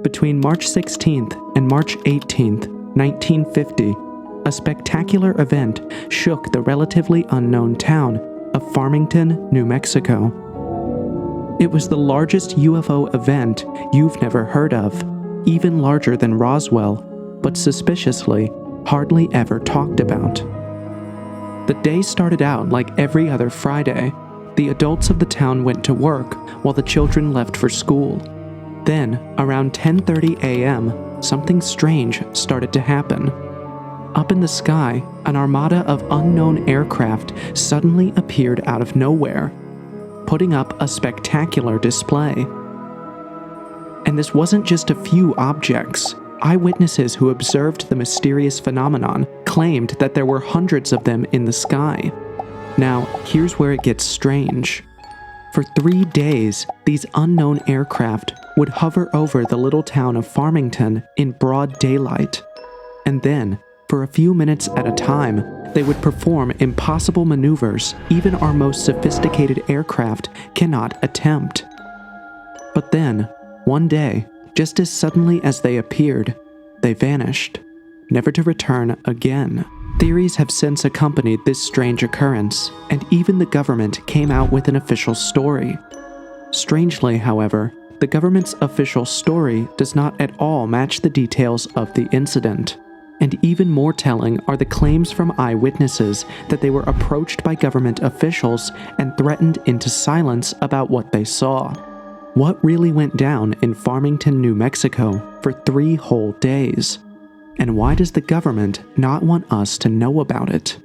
Between March 16th and March 18th, 1950, a spectacular event shook the relatively unknown town of Farmington, New Mexico. It was the largest UFO event you've never heard of, even larger than Roswell, but suspiciously hardly ever talked about. The day started out like every other Friday. The adults of the town went to work while the children left for school. Then, around 10:30 a.m., something strange started to happen. Up in the sky, an armada of unknown aircraft suddenly appeared out of nowhere, putting up a spectacular display. And this wasn't just a few objects. Eyewitnesses who observed the mysterious phenomenon claimed that there were hundreds of them in the sky. Now, here's where it gets strange. For 3 days, these unknown aircraft would hover over the little town of Farmington in broad daylight. And then, for a few minutes at a time, they would perform impossible maneuvers even our most sophisticated aircraft cannot attempt. But then, one day, just as suddenly as they appeared, they vanished, never to return again. Theories have since accompanied this strange occurrence, and even the government came out with an official story. Strangely, however, the government's official story does not at all match the details of the incident. And even more telling are the claims from eyewitnesses that they were approached by government officials and threatened into silence about what they saw. What really went down in Farmington, New Mexico for 3 whole days? And why does the government not want us to know about it?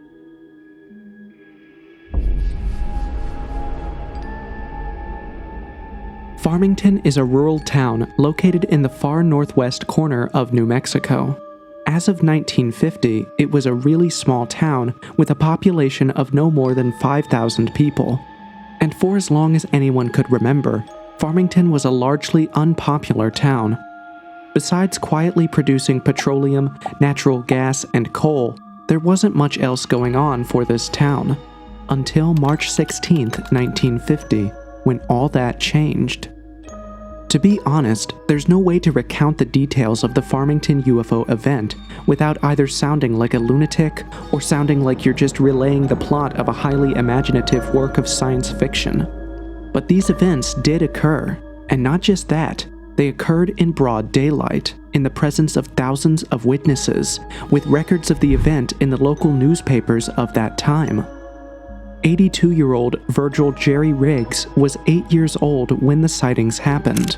Farmington is a rural town located in the far northwest corner of New Mexico. As of 1950, it was a really small town with a population of no more than 5,000 people. And for as long as anyone could remember, Farmington was a largely unpopular town. Besides quietly producing petroleum, natural gas, and coal, there wasn't much else going on for this town. Until March 16, 1950, when all that changed. To be honest, there's no way to recount the details of the Farmington UFO event without either sounding like a lunatic or sounding like you're just relaying the plot of a highly imaginative work of science fiction. But these events did occur, and not just that, they occurred in broad daylight, in the presence of thousands of witnesses, with records of the event in the local newspapers of that time. 82-year-old Virgil Jerry Riggs was 8 years old when the sightings happened.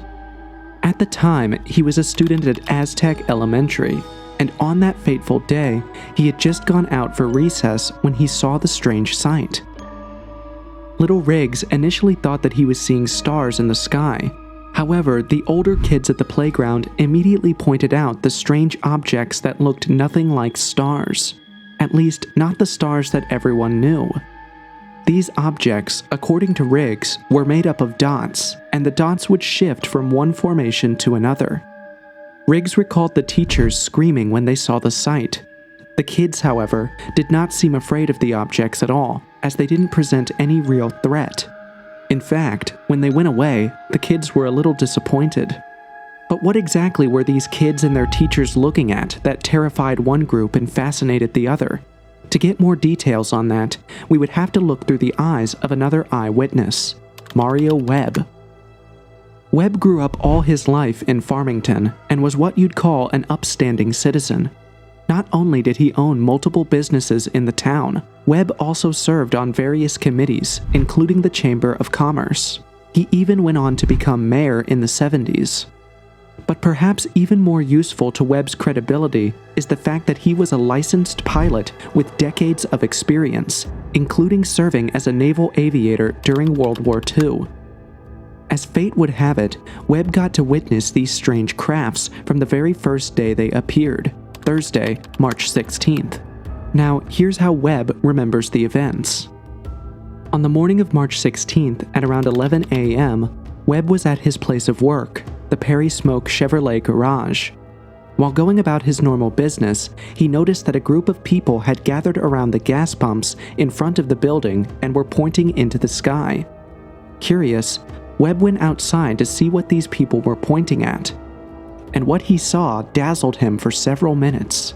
At the time, he was a student at Aztec Elementary, and on that fateful day, he had just gone out for recess when he saw the strange sight. Little Riggs initially thought that he was seeing stars in the sky. However, the older kids at the playground immediately pointed out the strange objects that looked nothing like stars. At least, not the stars that everyone knew. These objects, according to Riggs, were made up of dots, and the dots would shift from one formation to another. Riggs recalled the teachers screaming when they saw the sight. The kids, however, did not seem afraid of the objects at all, as they didn't present any real threat. In fact, when they went away, the kids were a little disappointed. But what exactly were these kids and their teachers looking at that terrified one group and fascinated the other? To get more details on that, we would have to look through the eyes of another eyewitness, Mario Webb. Webb grew up all his life in Farmington and was what you'd call an upstanding citizen. Not only did he own multiple businesses in the town, Webb also served on various committees, including the Chamber of Commerce. He even went on to become mayor in the 70s. But perhaps even more useful to Webb's credibility is the fact that he was a licensed pilot with decades of experience, including serving as a naval aviator during World War II. As fate would have it, Webb got to witness these strange crafts from the very first day they appeared, Thursday, March 16th. Now, here's how Webb remembers the events. On the morning of March 16th at around 11 a.m., Webb was at his place of work, the Perry Smoke Chevrolet garage. While going about his normal business, he noticed that a group of people had gathered around the gas pumps in front of the building and were pointing into the sky. Curious, Webb went outside to see what these people were pointing at. and what he saw dazzled him for several minutes.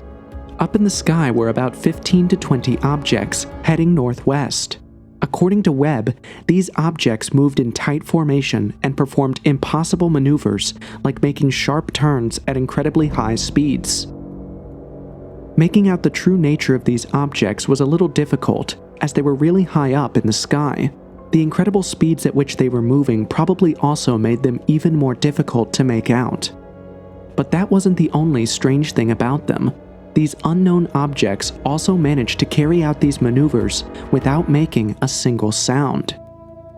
Up in the sky were about 15 to 20 objects heading northwest. According to Webb, these objects moved in tight formation and performed impossible maneuvers like making sharp turns at incredibly high speeds. Making out the true nature of these objects was a little difficult, as they were really high up in the sky. The incredible speeds at which they were moving probably also made them even more difficult to make out. But that wasn't the only strange thing about them. These unknown objects also managed to carry out these maneuvers without making a single sound.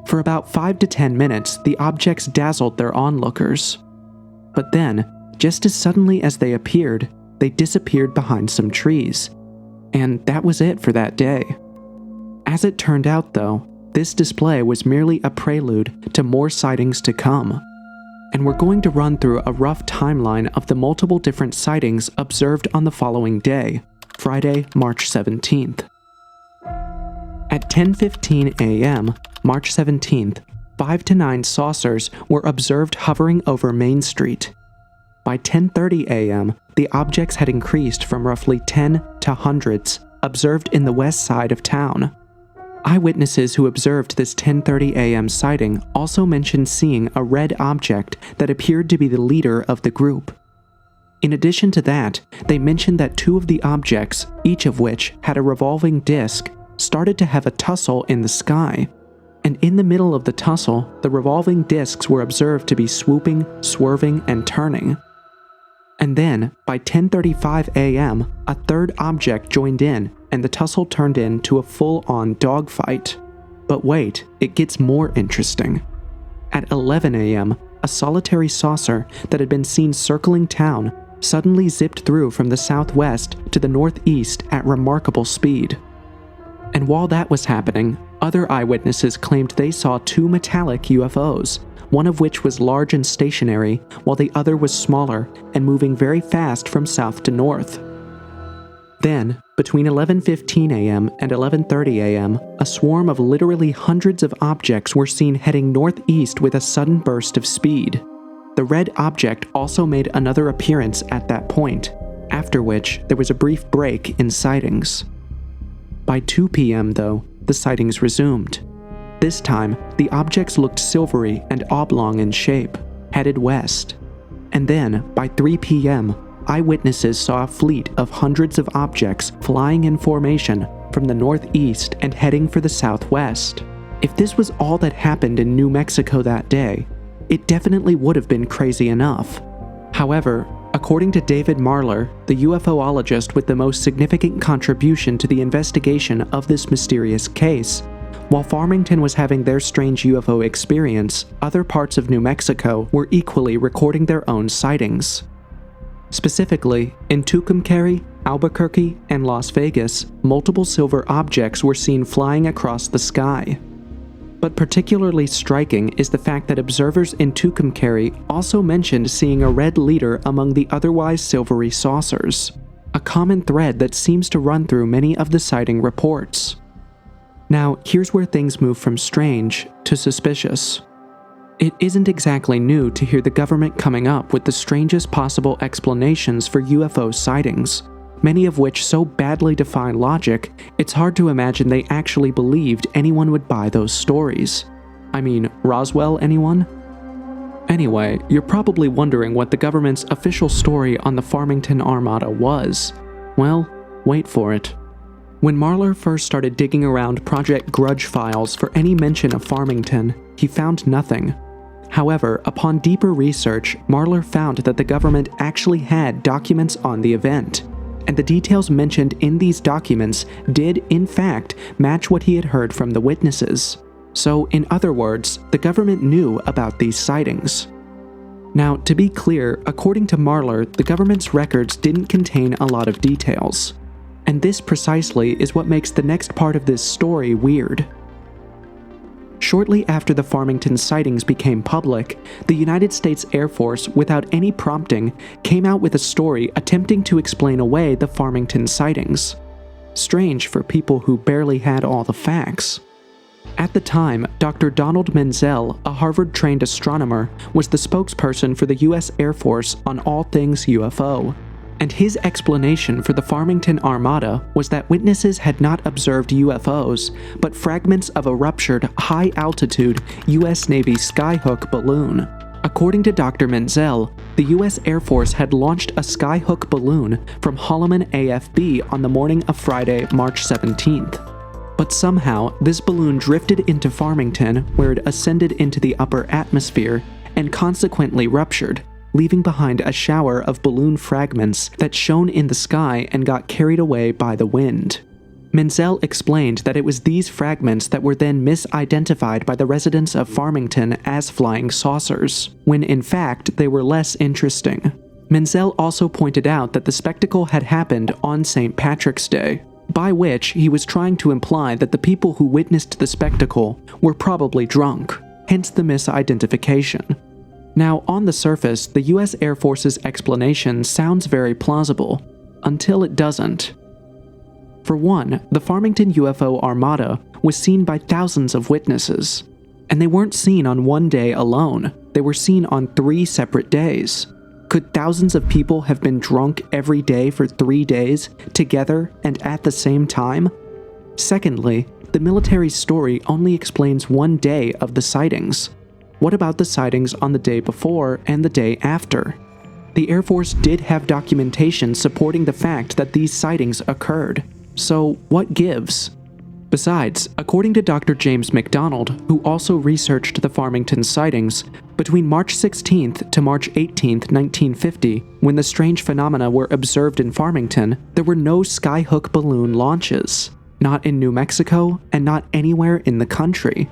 For about 5 to 10 minutes, the objects dazzled their onlookers. But then, just as suddenly as they appeared, they disappeared behind some trees. And that was it for that day. As it turned out though, this display was merely a prelude to more sightings to come. And we're going to run through a rough timeline of the multiple different sightings observed on the following day, Friday, March 17th. At 10:15 a.m., March 17th, 5 to 9 saucers were observed hovering over Main Street. By 10:30 a.m., the objects had increased from roughly 10 to hundreds, observed in the west side of town. Eyewitnesses who observed this 10:30 a.m. sighting also mentioned seeing a red object that appeared to be the leader of the group. In addition to that, they mentioned that 2 of the objects, each of which had a revolving disc, started to have a tussle in the sky. And in the middle of the tussle, the revolving discs were observed to be swooping, swerving, and turning. And then, by 10:35 a.m., a third object joined in, and the tussle turned into a full-on dogfight. But wait, it gets more interesting. At 11 a.m., a solitary saucer that had been seen circling town suddenly zipped through from the southwest to the northeast at remarkable speed. And while that was happening, other eyewitnesses claimed they saw 2 metallic UFOs, one of which was large and stationary, while the other was smaller and moving very fast from south to north. Then, between 11:15 a.m. and 11:30 a.m., a swarm of literally hundreds of objects were seen heading northeast with a sudden burst of speed. The red object also made another appearance at that point, after which there was a brief break in sightings. By 2 p.m., though, the sightings resumed. This time, the objects looked silvery and oblong in shape, headed west. And then, by 3 p.m., eyewitnesses saw a fleet of hundreds of objects flying in formation from the northeast and heading for the southwest. If this was all that happened in New Mexico that day, it definitely would have been crazy enough. However, according to David Marler, the UFOologist with the most significant contribution to the investigation of this mysterious case, while Farmington was having their strange UFO experience, other parts of New Mexico were equally recording their own sightings. Specifically, in Tucumcari, Albuquerque, and Las Vegas, multiple silver objects were seen flying across the sky. But particularly striking is the fact that observers in Tucumcari also mentioned seeing a red leader among the otherwise silvery saucers, a common thread that seems to run through many of the sighting reports. Now, here's where things move from strange to suspicious. It isn't exactly new to hear the government coming up with the strangest possible explanations for UFO sightings, many of which so badly defy logic, it's hard to imagine they actually believed anyone would buy those stories. I mean, Roswell, anyone? Anyway, you're probably wondering what the government's official story on the Farmington Armada was. Well, wait for it. When Marler first started digging around Project Grudge files for any mention of Farmington, he found nothing. However, upon deeper research, Marler found that the government actually had documents on the event, and the details mentioned in these documents did, in fact, match what he had heard from the witnesses. So, in other words, the government knew about these sightings. Now, to be clear, according to Marler, the government's records didn't contain a lot of details. And this precisely is what makes the next part of this story weird. Shortly after the Farmington sightings became public, the United States Air Force, without any prompting, came out with a story attempting to explain away the Farmington sightings. Strange for people who barely had all the facts. At the time, Dr. Donald Menzel, a Harvard-trained astronomer, was the spokesperson for the U.S. Air Force on all things UFO. And his explanation for the Farmington armada was that witnesses had not observed UFOs, but fragments of a ruptured, high-altitude U.S. Navy skyhook balloon. According to Dr. Menzel, the U.S. Air Force had launched a skyhook balloon from Holloman AFB on the morning of Friday, March 17th. But somehow, this balloon drifted into Farmington, where it ascended into the upper atmosphere, and consequently ruptured, leaving behind a shower of balloon fragments that shone in the sky and got carried away by the wind. Menzel explained that it was these fragments that were then misidentified by the residents of Farmington as flying saucers, when in fact they were less interesting. Menzel also pointed out that the spectacle had happened on St. Patrick's Day, by which he was trying to imply that the people who witnessed the spectacle were probably drunk, hence the misidentification. Now, on the surface, the US Air Force's explanation sounds very plausible, until it doesn't. For one, the Farmington UFO armada was seen by thousands of witnesses, and they weren't seen on one day alone, they were seen on 3 separate days. Could thousands of people have been drunk every day for 3 days, together and at the same time? Secondly, the military's story only explains one day of the sightings. What about the sightings on the day before and the day after? The Air Force did have documentation supporting the fact that these sightings occurred. So what gives? Besides, according to Dr. James McDonald, who also researched the Farmington sightings, between March 16th to March 18th, 1950, when the strange phenomena were observed in Farmington, there were no skyhook balloon launches. Not in New Mexico, and not anywhere in the country.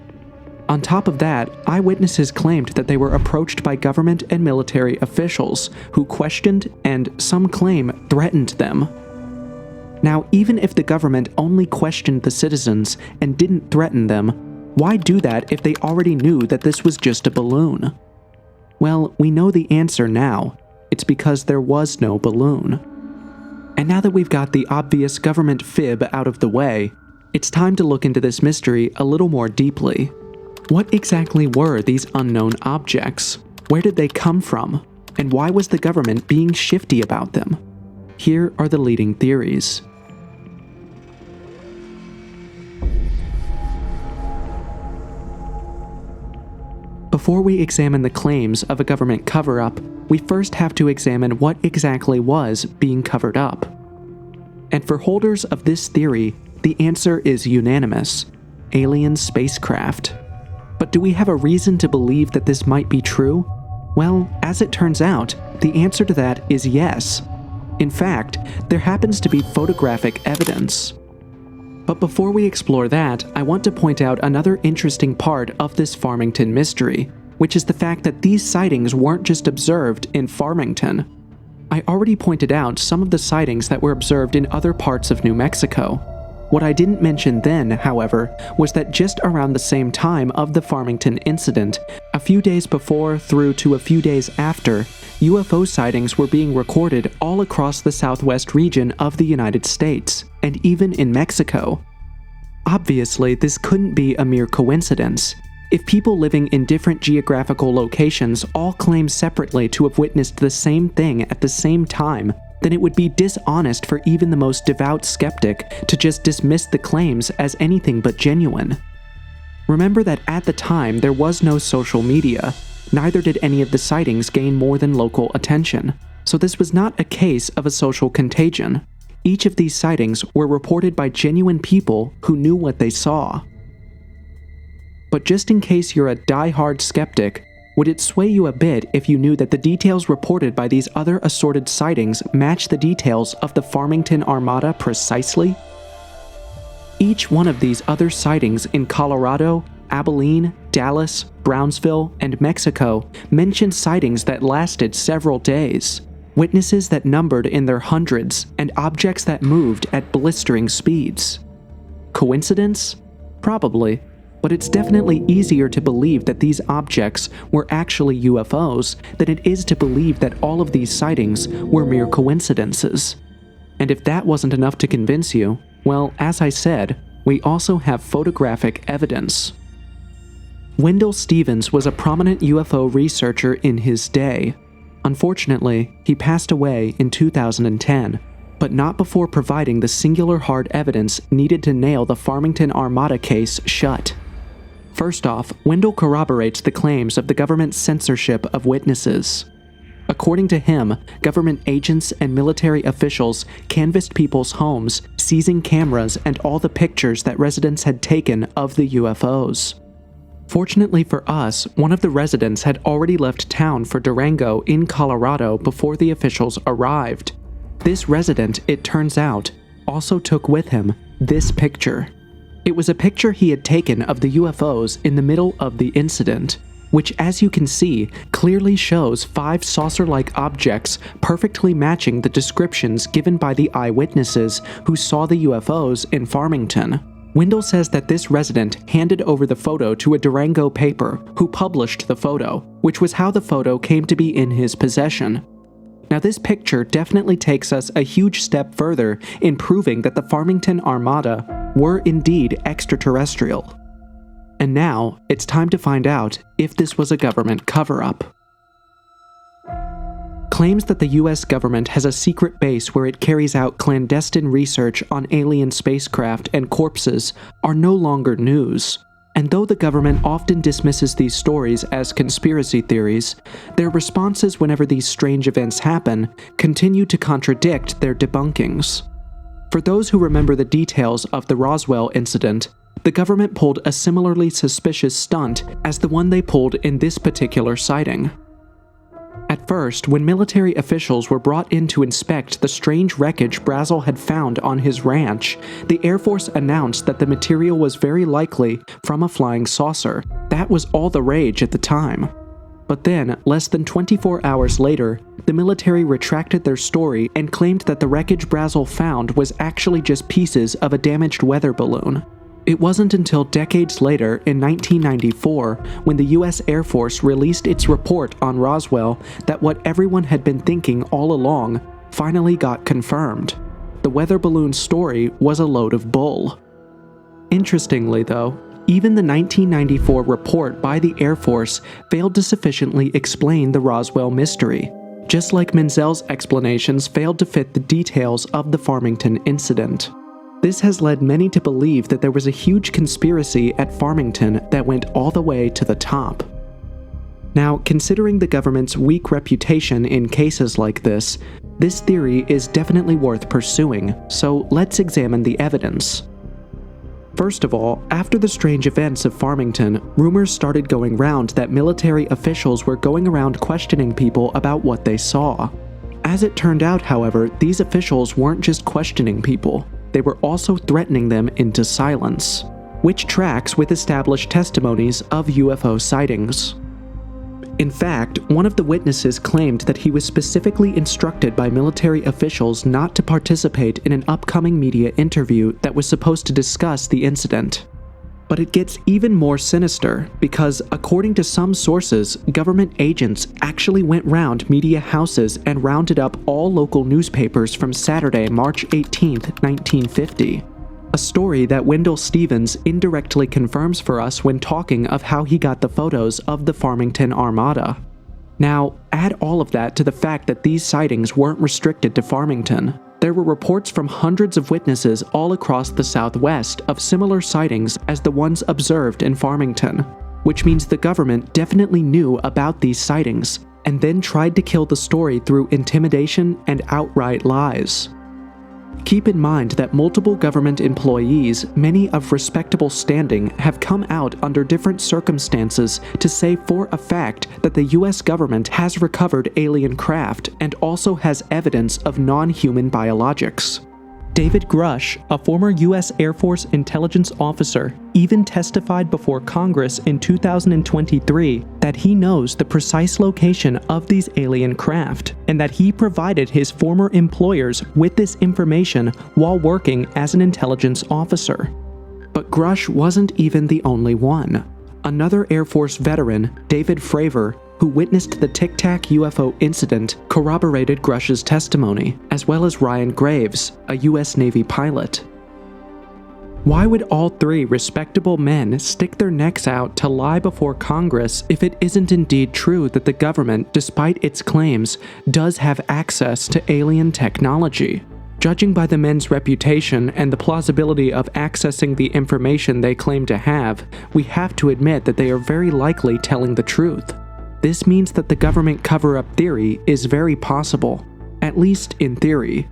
On top of that, eyewitnesses claimed that they were approached by government and military officials who questioned and, some claim, threatened them. Now, even if the government only questioned the citizens and didn't threaten them, why do that if they already knew that this was just a balloon? Well, we know the answer now. It's because there was no balloon. And now that we've got the obvious government fib out of the way, it's time to look into this mystery a little more deeply. What exactly were these unknown objects? Where did they come from? And why was the government being shifty about them? Here are the leading theories. Before we examine the claims of a government cover-up, we first have to examine what exactly was being covered up. And for holders of this theory, the answer is unanimous: alien spacecraft. But do we have a reason to believe that this might be true? Well, as it turns out, the answer to that is yes. In fact, there happens to be photographic evidence. But before we explore that, I want to point out another interesting part of this Farmington mystery, which is the fact that these sightings weren't just observed in Farmington. I already pointed out some of the sightings that were observed in other parts of New Mexico. What I didn't mention then, however, was that just around the same time of the Farmington incident, a few days before through to a few days after, UFO sightings were being recorded all across the southwest region of the United States, and even in Mexico. Obviously, this couldn't be a mere coincidence. If people living in different geographical locations all claim separately to have witnessed the same thing at the same time, then it would be dishonest for even the most devout skeptic to just dismiss the claims as anything but genuine. Remember that at the time there was no social media, neither did any of the sightings gain more than local attention, so this was not a case of a social contagion. Each of these sightings were reported by genuine people who knew what they saw. But just in case you're a die-hard skeptic, would it sway you a bit if you knew that the details reported by these other assorted sightings match the details of the Farmington armada precisely? Each one of these other sightings in Colorado, Abilene, Dallas, Brownsville, and Mexico mentioned sightings that lasted several days, witnesses that numbered in their hundreds, and objects that moved at blistering speeds. Coincidence? Probably. But it's definitely easier to believe that these objects were actually UFOs than it is to believe that all of these sightings were mere coincidences. And if that wasn't enough to convince you, well, as I said, we also have photographic evidence. Wendell Stevens was a prominent UFO researcher in his day. Unfortunately, he passed away in 2010, but not before providing the singular hard evidence needed to nail the Farmington Armada case shut. First off, Wendell corroborates the claims of the government's censorship of witnesses. According to him, government agents and military officials canvassed people's homes, seizing cameras and all the pictures that residents had taken of the UFOs. Fortunately for us, one of the residents had already left town for Durango in Colorado before the officials arrived. This resident, it turns out, also took with him this picture. It was a picture he had taken of the UFOs in the middle of the incident, which, as you can see, clearly shows 5 saucer-like objects perfectly matching the descriptions given by the eyewitnesses who saw the UFOs in Farmington. Wendell says that this resident handed over the photo to a Durango paper who published the photo, which was how the photo came to be in his possession. Now, this picture definitely takes us a huge step further in proving that the Farmington Armada were indeed extraterrestrial. And now, it's time to find out if this was a government cover-up. Claims that the US government has a secret base where it carries out clandestine research on alien spacecraft and corpses are no longer news. And though the government often dismisses these stories as conspiracy theories, their responses whenever these strange events happen continue to contradict their debunkings. For those who remember the details of the Roswell incident, the government pulled a similarly suspicious stunt as the one they pulled in this particular sighting. At first, when military officials were brought in to inspect the strange wreckage Brazel had found on his ranch, the Air Force announced that the material was very likely from a flying saucer. That was all the rage at the time. But then, less than 24 hours later, the military retracted their story and claimed that the wreckage Brazel found was actually just pieces of a damaged weather balloon. It wasn't until decades later, in 1994, when the US Air Force released its report on Roswell, that what everyone had been thinking all along finally got confirmed. The weather balloon story was a load of bull. Interestingly though, even the 1994 report by the Air Force failed to sufficiently explain the Roswell mystery, just like Menzel's explanations failed to fit the details of the Farmington incident. This has led many to believe that there was a huge conspiracy at Farmington that went all the way to the top. Now, considering the government's weak reputation in cases like this theory is definitely worth pursuing, so let's examine the evidence. First of all, after the strange events of Farmington, rumors started going round that military officials were going around questioning people about what they saw. As it turned out, however, these officials weren't just questioning people. They were also threatening them into silence, which tracks with established testimonies of UFO sightings. In fact, one of the witnesses claimed that he was specifically instructed by military officials not to participate in an upcoming media interview that was supposed to discuss the incident. But it gets even more sinister because, according to some sources, government agents actually went round media houses and rounded up all local newspapers from Saturday, March 18, 1950. A story that Wendell Stevens indirectly confirms for us when talking of how he got the photos of the Farmington Armada. Now, add all of that to the fact that these sightings weren't restricted to Farmington. There were reports from hundreds of witnesses all across the Southwest of similar sightings as the ones observed in Farmington, which means the government definitely knew about these sightings and then tried to kill the story through intimidation and outright lies. Keep in mind that multiple government employees, many of respectable standing, have come out under different circumstances to say for a fact that the US government has recovered alien craft and also has evidence of non-human biologics. David Grush, a former US Air Force intelligence officer, even testified before Congress in 2023 that he knows the precise location of these alien craft, and that he provided his former employers with this information while working as an intelligence officer. But Grush wasn't even the only one. Another Air Force veteran, David Fravor, who witnessed the Tic Tac UFO incident, corroborated Grush's testimony, as well as Ryan Graves, a US Navy pilot. Why would all three respectable men stick their necks out to lie before Congress if it isn't indeed true that the government, despite its claims, does have access to alien technology? Judging by the men's reputation and the plausibility of accessing the information they claim to have, we have to admit that they are very likely telling the truth. This means that the government cover-up theory is very possible, at least in theory.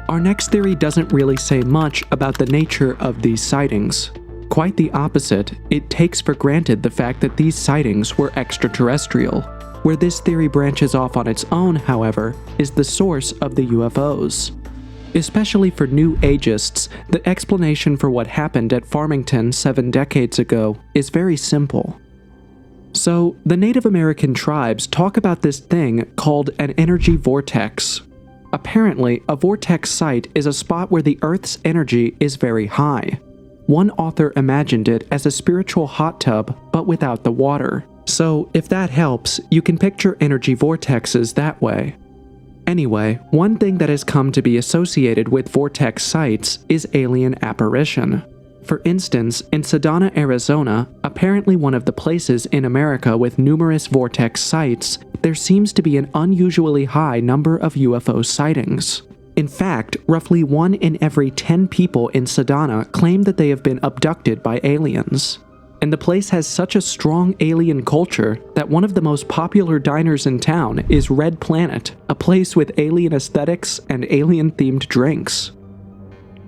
Our next theory doesn't really say much about the nature of these sightings. Quite the opposite, it takes for granted the fact that these sightings were extraterrestrial. Where this theory branches off on its own, however, is the source of the UFOs. Especially for New Ageists, the explanation for what happened at Farmington 7 decades ago is very simple. So, the Native American tribes talk about this thing called an energy vortex. Apparently, a vortex site is a spot where the Earth's energy is very high. One author imagined it as a spiritual hot tub, but without the water. So, if that helps, you can picture energy vortexes that way. Anyway, one thing that has come to be associated with vortex sites is alien apparition. For instance, in Sedona, Arizona, apparently one of the places in America with numerous vortex sites, there seems to be an unusually high number of UFO sightings. In fact, roughly 1 in every 10 people in Sedona claim that they have been abducted by aliens. And the place has such a strong alien culture that one of the most popular diners in town is Red Planet, a place with alien aesthetics and alien-themed drinks.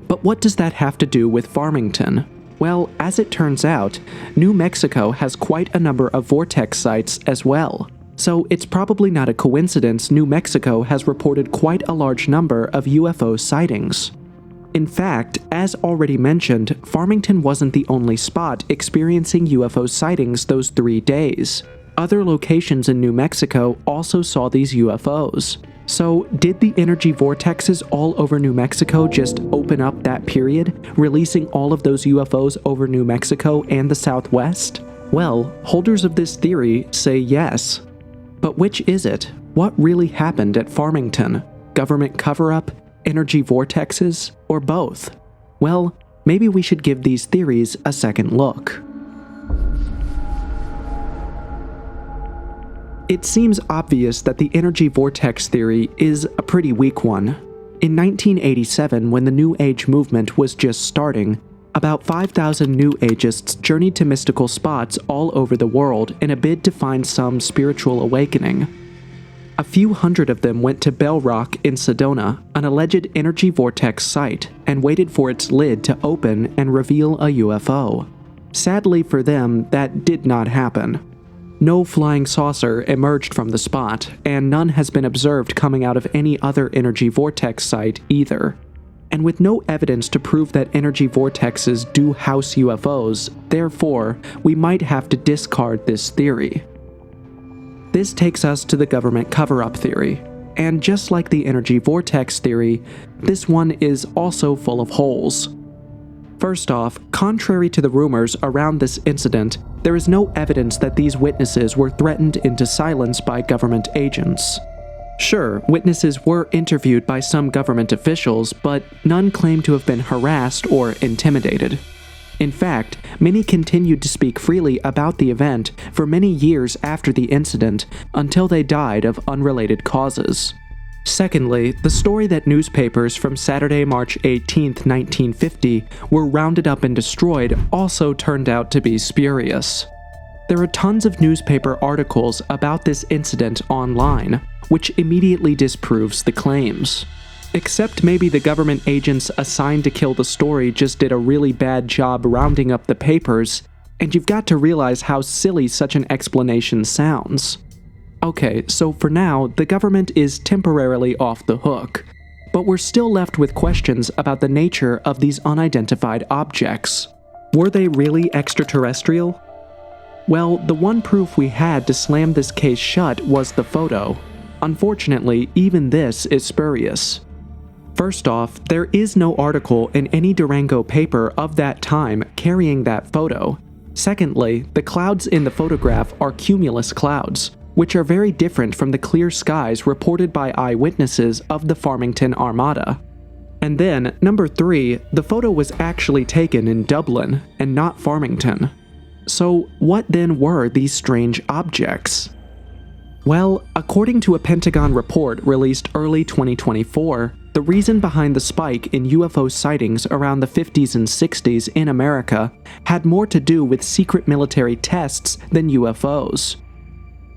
But what does that have to do with Farmington? Well, as it turns out, New Mexico has quite a number of vortex sites as well. So it's probably not a coincidence New Mexico has reported quite a large number of UFO sightings. In fact, as already mentioned, Farmington wasn't the only spot experiencing UFO sightings those 3 days. Other locations in New Mexico also saw these UFOs. So, did the energy vortexes all over New Mexico just open up that period, releasing all of those UFOs over New Mexico and the Southwest? Well, holders of this theory say yes. But which is it? What really happened at Farmington? Government cover-up? Energy vortexes? Or both? Well, maybe we should give these theories a second look. It seems obvious that the energy vortex theory is a pretty weak one. In 1987, when the New Age movement was just starting, about 5,000 New Ageists journeyed to mystical spots all over the world in a bid to find some spiritual awakening. A few hundred of them went to Bell Rock in Sedona, an alleged energy vortex site, and waited for its lid to open and reveal a UFO. Sadly for them, that did not happen. No flying saucer emerged from the spot, and none has been observed coming out of any other energy vortex site either. And with no evidence to prove that energy vortexes do house UFOs, therefore, we might have to discard this theory. This takes us to the government cover-up theory, and just like the energy vortex theory, this one is also full of holes. First off, contrary to the rumors around this incident, there is no evidence that these witnesses were threatened into silence by government agents. Sure, witnesses were interviewed by some government officials, but none claim to have been harassed or intimidated. In fact, many continued to speak freely about the event for many years after the incident, until they died of unrelated causes. Secondly, the story that newspapers from Saturday, March 18, 1950 were rounded up and destroyed also turned out to be spurious. There are tons of newspaper articles about this incident online, which immediately disproves the claims. Except maybe the government agents assigned to kill the story just did a really bad job rounding up the papers, and you've got to realize how silly such an explanation sounds. Okay, so for now, the government is temporarily off the hook, but we're still left with questions about the nature of these unidentified objects. Were they really extraterrestrial? Well, the one proof we had to slam this case shut was the photo. Unfortunately, even this is spurious. First off, there is no article in any Durango paper of that time carrying that photo. Secondly, the clouds in the photograph are cumulus clouds, which are very different from the clear skies reported by eyewitnesses of the Farmington armada. And then, number 3, the photo was actually taken in Dublin and not Farmington. So, what then were these strange objects? Well, according to a Pentagon report released early 2024, the reason behind the spike in UFO sightings around the 50s and 60s in America had more to do with secret military tests than UFOs.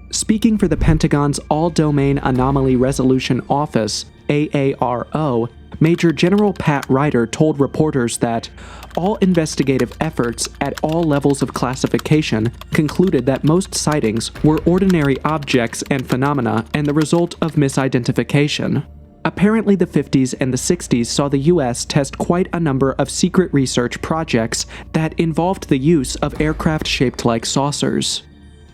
Speaking for the Pentagon's All-Domain Anomaly Resolution Office, AARO, Major General Pat Ryder told reporters that all investigative efforts at all levels of classification concluded that most sightings were ordinary objects and phenomena and the result of misidentification. Apparently, the 50s and the 60s saw the US test quite a number of secret research projects that involved the use of aircraft shaped like saucers.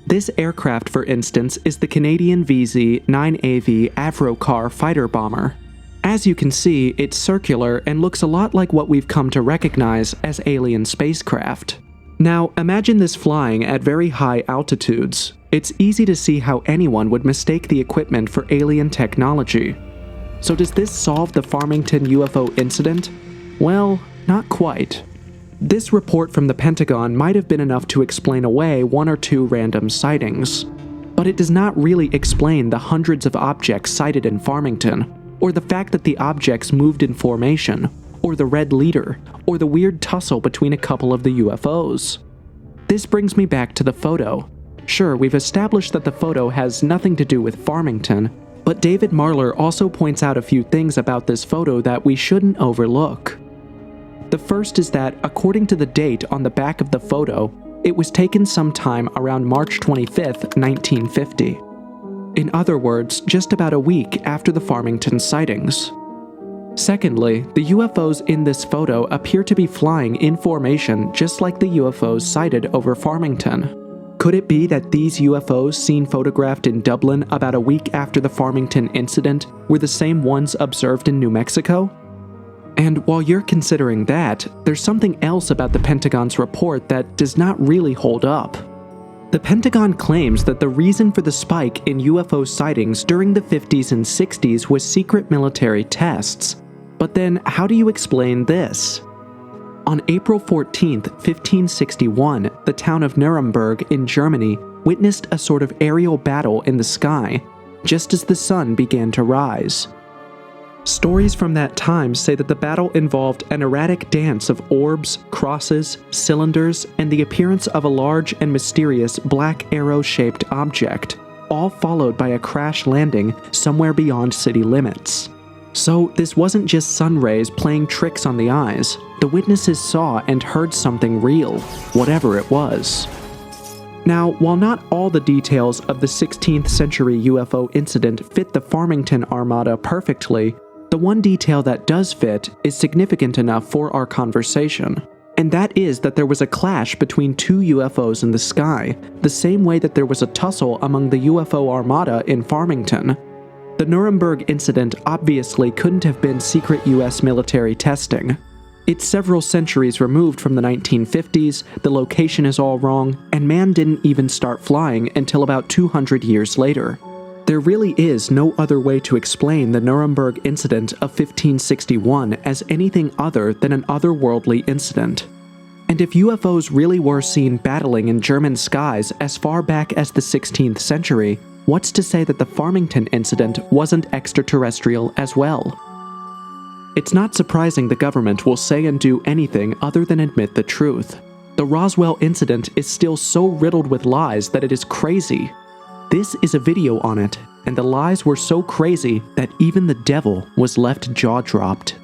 This aircraft, for instance, is the Canadian VZ-9AV Avrocar fighter bomber. As you can see, it's circular and looks a lot like what we've come to recognize as alien spacecraft. Now, imagine this flying at very high altitudes. It's easy to see how anyone would mistake the equipment for alien technology. So does this solve the Farmington UFO incident? Well, not quite. This report from the Pentagon might have been enough to explain away 1 or 2 random sightings. But it does not really explain the hundreds of objects sighted in Farmington, or the fact that the objects moved in formation, or the red leader, or the weird tussle between a couple of the UFOs. This brings me back to the photo. Sure, we've established that the photo has nothing to do with Farmington, but David Marler also points out a few things about this photo that we shouldn't overlook. The first is that, according to the date on the back of the photo, it was taken sometime around March 25th, 1950. In other words, just about a week after the Farmington sightings. Secondly, the UFOs in this photo appear to be flying in formation just like the UFOs sighted over Farmington. Could it be that these UFOs seen photographed in Dublin about a week after the Farmington incident were the same ones observed in New Mexico? And while you're considering that, there's something else about the Pentagon's report that does not really hold up. The Pentagon claims that the reason for the spike in UFO sightings during the 50s and 60s was secret military tests. But then, how do you explain this? On April 14, 1561, the town of Nuremberg in Germany witnessed a sort of aerial battle in the sky, just as the sun began to rise. Stories from that time say that the battle involved an erratic dance of orbs, crosses, cylinders, and the appearance of a large and mysterious black arrow-shaped object, all followed by a crash landing somewhere beyond city limits. So this wasn't just sun rays playing tricks on the eyes. The witnesses saw and heard something real, whatever it was. Now, while not all the details of the 16th century UFO incident fit the Farmington armada perfectly, the one detail that does fit is significant enough for our conversation. And that is that there was a clash between 2 UFOs in the sky, the same way that there was a tussle among the UFO armada in Farmington. The Nuremberg incident obviously couldn't have been secret US military testing. It's several centuries removed from the 1950s, the location is all wrong, and man didn't even start flying until about 200 years later. There really is no other way to explain the Nuremberg incident of 1561 as anything other than an otherworldly incident. And if UFOs really were seen battling in German skies as far back as the 16th century, what's to say that the Farmington incident wasn't extraterrestrial as well? It's not surprising the government will say and do anything other than admit the truth. The Roswell incident is still so riddled with lies that it is crazy. This is a video on it, and the lies were so crazy that even the devil was left jaw-dropped.